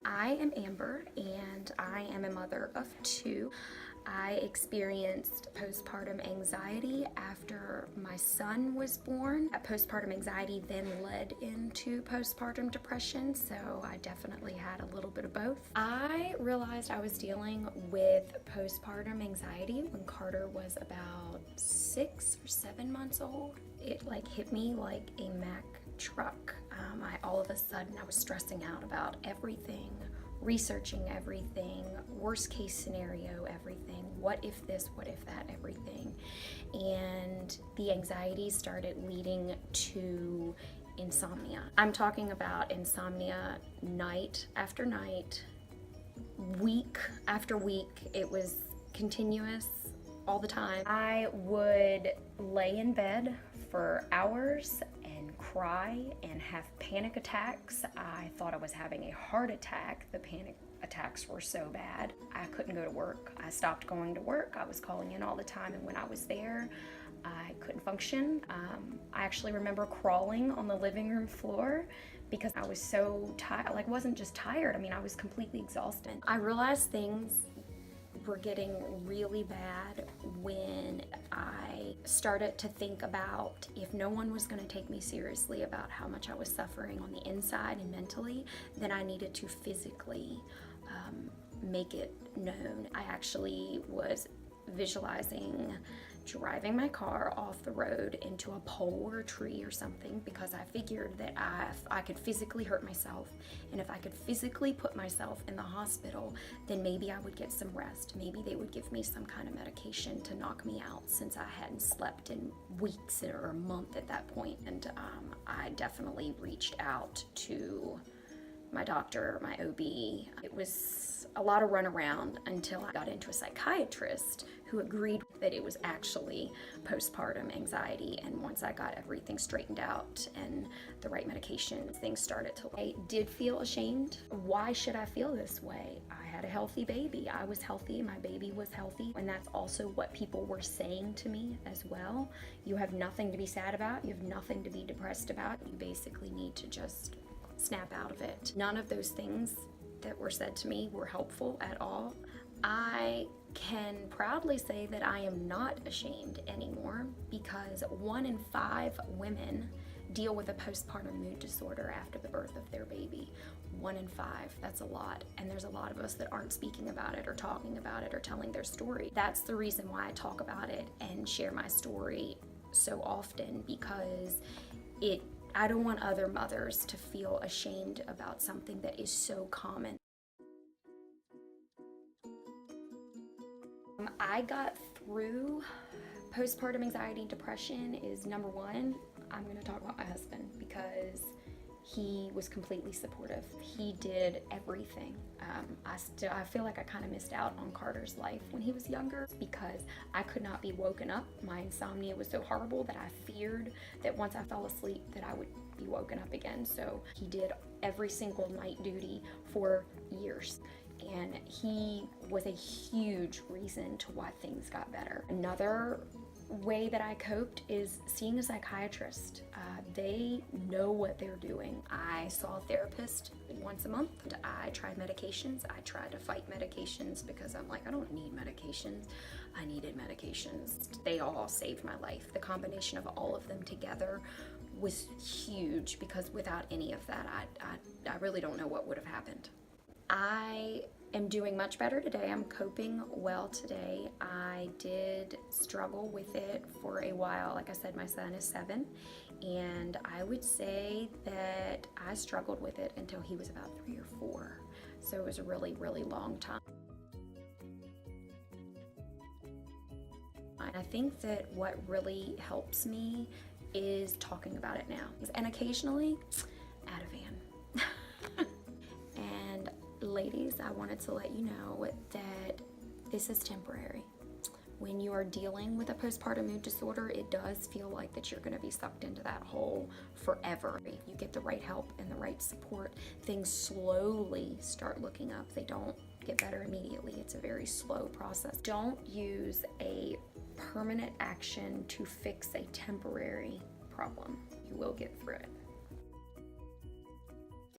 I am Amber and I am a mother of two. I experienced postpartum anxiety after my son was born. That postpartum anxiety then led into postpartum depression, so I definitely had a little bit of both. I realized I was dealing with postpartum anxiety when Carter was about 6 or 7 months old. It hit me like a Mack truck. All of a sudden I was stressing out about everything, researching everything, worst case scenario everything, what if this, what if that, everything. And the anxiety started leading to insomnia. I'm talking about insomnia night after night, week after week. It was continuous all the time. I would lay in bed for hours and cry and have panic attacks. I thought I was having a heart attack. The panic attacks were so bad. I couldn't go to work. I stopped going to work. I was calling in all the time, and when I was there, I couldn't function. I actually remember crawling on the living room floor because I was so tired. I wasn't just tired, I was completely exhausted. I realized things were getting really bad when I started to think about, if no one was going to take me seriously about how much I was suffering on the inside and mentally, then I needed to physically make it known. I actually was visualizing driving my car off the road into a pole or a tree or something, because I figured that if I could physically hurt myself, and if I could physically put myself in the hospital, then maybe I would get some rest. Maybe they would give me some kind of medication to knock me out, since I hadn't slept in weeks or a month at that point. And I definitely reached out to my doctor, my OB. It was a lot of runaround until I got into a psychiatrist who agreed that it was actually postpartum anxiety. And once I got everything straightened out and the right medication, things started to. I did feel ashamed. Why should I feel this way? I had a healthy baby. I was healthy. My baby was healthy. And that's also what people were saying to me as well. You have nothing to be sad about. You have nothing to be depressed about. You basically need to just snap out of it. None of those things that were said to me were helpful at all. I can proudly say that I am not ashamed anymore, because 1 in 5 women deal with a postpartum mood disorder after the birth of their baby. 1 in 5, that's a lot. And there's a lot of us that aren't speaking about it or talking about it or telling their story. That's the reason why I talk about it and share my story so often, because I don't want other mothers to feel ashamed about something that is so common. I got through postpartum anxiety and depression is, number one, I'm going to talk about my husband, because he was completely supportive. He did everything. I feel like I kind of missed out on Carter's life when he was younger, because I could not be woken up. My insomnia was so horrible that I feared that once I fell asleep that I would be woken up again. So he did every single night duty for years. And he was a huge reason to why things got better. Another way that I coped is seeing a psychiatrist. They know what they're doing. I saw a therapist once a month. I tried medications. I tried to fight medications because I'm like, I don't need medications. I needed medications. They all saved my life. The combination of all of them together was huge, because without any of that, I really don't know what would have happened. I am doing much better today. I'm coping well today. I did struggle with it for a while. Like I said, my son is 7, and I would say that I struggled with it until he was about 3 or 4. So it was a really, really long time. I think that what really helps me is talking about it now. And occasionally, Ativan. And ladies, I wanted to let you know that this is temporary. When you are dealing with a postpartum mood disorder, it does feel like that you're going to be sucked into that hole forever. You get the right help and the right support, things slowly start looking up. They don't get better immediately. It's a very slow process. Don't use a permanent action to fix a temporary problem. You will get through it.